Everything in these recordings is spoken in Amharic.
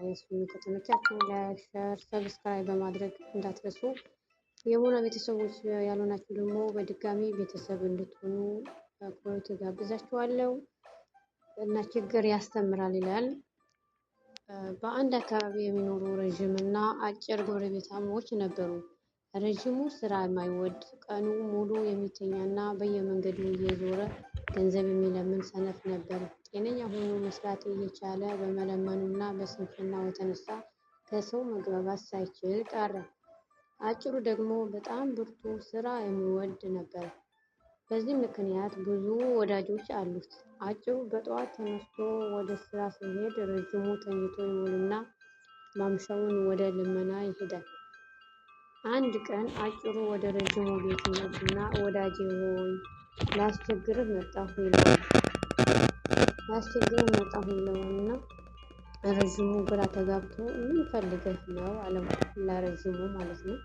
እሱን ከተመቻችሁ ላይክ፣ ሸር፣ ሰብስክራይብ በማድረግ እንዳትረሱ። የሞና ቤተሰቦች ያልሆናችሁ ደግሞ በድጋሚ ቤተሰብ እንድትሆኑ በአክብሮት ጋብዛችኋለሁ። እና ችግር ያስተምራል ይላል። በአንድ አካባቢ የሚኖሩ ረዥም እና አጭር ጎረቤታሞች ነበሩ። ረዥሙ ስራ የማይወድ ቀኑ ሙሉ የሚተኛና በየመንገዱ እየዞረ ገንዘብ የሚለምን ሰነፍ ነበር። ጤነኛ ሆኖ መስራት እየቻለ በመለመኑና በስንፍናው የተነሳ ከሰው መግባባት ሳይችል ቀረ። አጭሩ ደግሞ በጣም ብርቱ ስራ የሚወድ ነበር። በዚህ ምክንያት ብዙ ወዳጆች አሉት። አጭሩ በጠዋት ተነስቶ ወደ ስራ ሲሄድ፣ ረዥሙ ተኝቶ ይውልና ማምሻውን ወደ ልመና ይሄዳል። አንድ ቀን አጭሩ ወደ ረዥሙ ቤት ይሄድና ወዳጄ ሆይ ላስቸግርህ መጣሁ ይለውና ረዥሙ ግራ ተጋብቶ ምን ፈልገህ ነው አለው። ለረዥሙ ማለት ነው።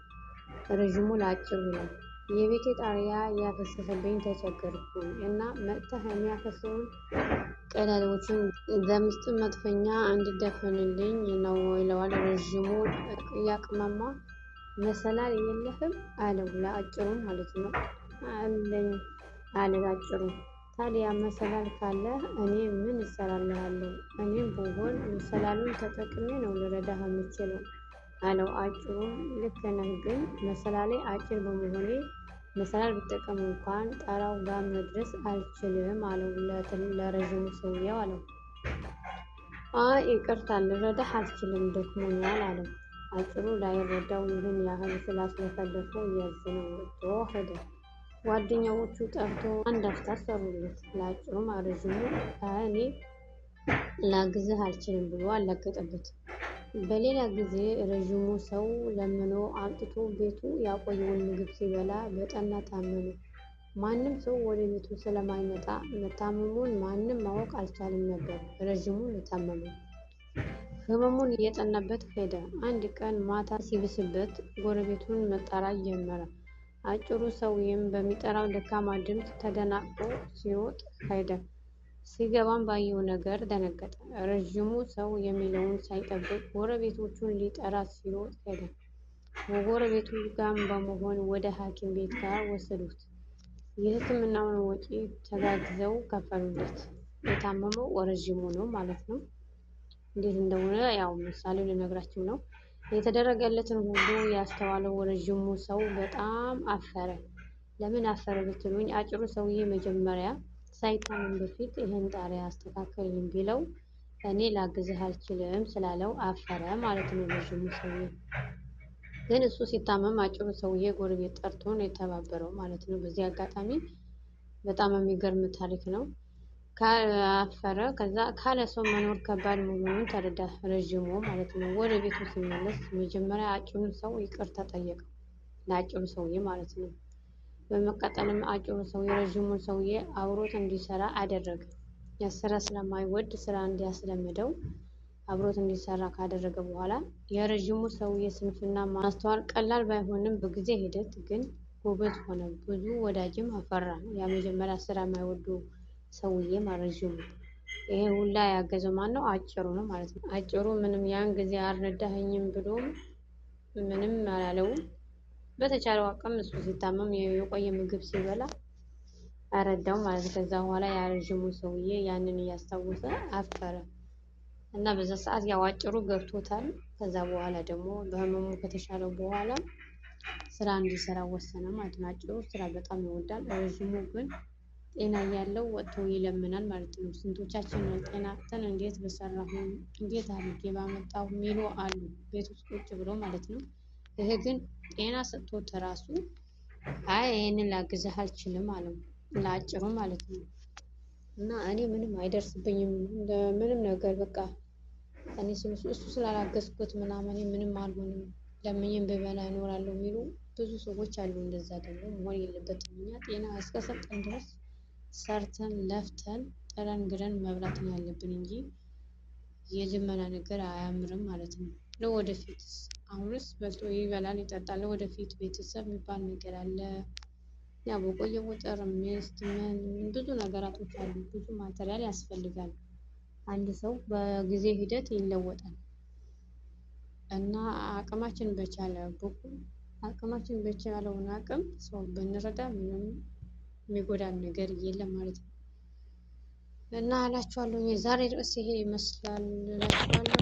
ረዥሙ ለአጭሩ ይላል የቤቴ ጣሪያ ያፈሰሰብኝ ተቸገርኩኝ እና መጥተህ የሚያፈሰውን ቀዳዳዎችን በምስጥ መጥፈኛ እንድደፍንልኝ ነው ይለዋል። ረዥሙ እያቅማማ መሰላል የለህም አለው ለአጭሩ ማለት ነው። አለኝ አለ አጭሩ። ታዲያ መሰላል ካለ እኔ ምን እሰራልሃለሁ? እኔም ብሆን መሰላሉን ተጠቅሜ ነው ልረዳህ የምችለው አለው። አጭሩም ልክ ነህ፣ ግን መሰላሌ አጭር በመሆኔ መሰላል ብጠቀም እንኳን ጣራው ጋር መድረስ አልችልም አለው ለረዥሙ ሰውየው አለው። አይ ይቅርታ ልረዳህ አልችልም ደክሞኛል አለው። አጭሩ ላይረዳው ይህን ያህል ስላስለፈለፈው እያዘነ ወጥቶ ሄደ። ጓደኛዎቹ ጠርቶ አንድ አፍታ ሰሩለት። ለአጭሩም ረዥሙ እኔ ላግዝህ አልችልም ብሎ አላገጠበት። በሌላ ጊዜ ረዥሙ ሰው ለምኖ አምጥቶ ቤቱ ያቆየውን ምግብ ሲበላ በጠና ታመመ። ማንም ሰው ወደ ቤቱ ስለማይመጣ መታመሙን ማንም ማወቅ አልቻለም ነበር። ረዥሙን የታመመው ህመሙን እየጠናበት ሄደ። አንድ ቀን ማታ ሲብስበት ጎረቤቱን መጣራት ጀመረ። አጭሩ ሰውዬም በሚጠራው ደካማ ድምፅ ተደናቅፎ ሲሮጥ ሄደ። ሲገባም ባየው ነገር ደነገጠ። ረዥሙ ሰው የሚለውን ሳይጠብቅ ጎረቤቶቹን ሊጠራ ሲሮጥ ሄደ። ከጎረቤቱ ጋር በመሆን ወደ ሐኪም ቤት ጋር ወሰዱት። የሕክምናውን ወጪ ተጋግዘው ከፈሉለት። የታመመው ረዥሙ ነው ማለት ነው። እንዴት እንደሆነ ያው ምሳሌው ልነግራችሁ ነው። የተደረገለትን ሁሉ ያስተዋለው ረዥሙ ሰው በጣም አፈረ። ለምን አፈረ ብትሉኝ፣ አጭሩ ሰውዬ መጀመሪያ ሳይታመም በፊት ይህን ጣሪያ አስተካክልልኝ ቢለው እኔ ላግዝህ አልችልም ስላለው አፈረ ማለት ነው። ረዥሙ ሰውዬ ግን እሱ ሲታመም አጭሩ ሰውዬ ጎረቤት ጠርቶ ነው የተባበረው ማለት ነው። በዚህ አጋጣሚ በጣም የሚገርም ታሪክ ነው። ካፈረ ከዛ ካለ ሰው መኖር ከባድ መሆኑን ተረዳ ረዥሙ ማለት ነው። ወደ ቤቱ ሲመለስ መጀመሪያ አጭሩን ሰው ይቅርታ ጠየቀው፣ ለአጭሩ ሰውዬ ማለት ነው። በመቀጠልም አጭሩ ሰውዬ ረዥሙን ሰውዬ አብሮት እንዲሰራ አደረገ። ስራ ስለማይወድ ስራ እንዲያስለምደው አብሮት እንዲሰራ ካደረገ በኋላ የረዥሙ ሰውዬ ስንፍና ማስተዋል ቀላል ባይሆንም በጊዜ ሂደት ግን ጎበዝ ሆነ። ብዙ ወዳጅም አፈራ። ያ መጀመሪያ ስራ የማይወዱ ሰውዬ ረዥሙ። ይሄ ሁላ ያገዘው ማን ነው? አጭሩ ነው ማለት ነው። አጭሩ ምንም ያን ጊዜ አልረዳኸኝም ብሎ ምንም አላለውም። በተቻለው አቅም እሱ ሲታመም የቆየ ምግብ ሲበላ አረዳው ማለት ነው። ከዛ በኋላ ያ ረዥሙ ሰውዬ ያንን እያስታወሰ አፈረ እና በዛ ሰዓት ያው አጭሩ ገብቶታል። ከዛ በኋላ ደግሞ በህመሙ ከተሻለው በኋላ ስራ እንዲሰራ ወሰነ ማለት ነው። አጭሩ ስራ በጣም ይወዳል። ረዥሙ ግን ጤና እያለው ወጥቶ ይለምናል ማለት ነው። ስንቶቻችን ጤና አጥተን እንዴት በሰራሁ እንዴት አድርጌ ባመጣሁ ሚሉ አሉ ቤት ውስጥ ቁጭ ብሎ ማለት ነው። ይሄ ግን ጤና ሰጥቶት ራሱ አይ ይሄንን ላግዝህ አልችልም አለው ለአጭሩ ማለት ነው። እና እኔ ምንም አይደርስብኝም ምንም ነገር በቃ እኔ እሱ ስላላገዝኩት ምናምን ምንም አልሆንም ለምኝም ብበላ እኖራለሁ የሚሉ ብዙ ሰዎች አሉ። እንደዛ ደግሞ መሆን የለበትም። እኛ ጤና እስከሰጠን ድረስ ሰርተን ለፍተን ጥረን ግረን መብላት ነው ያለብን እንጂ የልመና ነገር አያምርም ማለት ነው። ለወደፊትስ አሁንስ በልቶ ይበላል ይጠጣል። ለወደፊት ቤተሰብ የሚባል ነገር አለ። ያ በቆየ ቁጥር ሚስት ምን ብዙ ነገራቶች አሉ። ብዙ ማቴሪያል ያስፈልጋል። አንድ ሰው በጊዜ ሂደት ይለወጣል። እና አቅማችን በቻለውን አቅም ሰው ብንረዳ ምንም የሚጎዳን ነገር የለም ማለት ነው። እና እላችኋለሁ የዛሬ ርዕስ ይሄ ይመስላል እላችኋለሁ።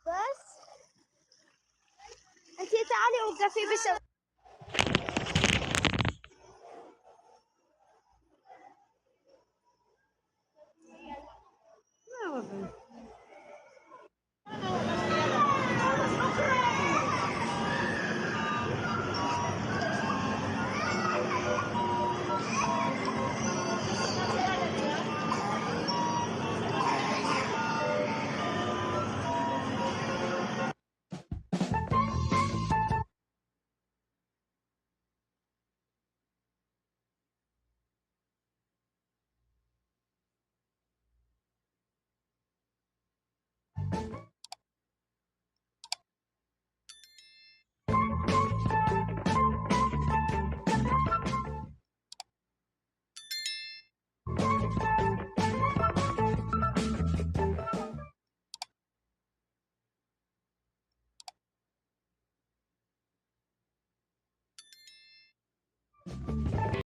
بس انتي تعالي وقفي بس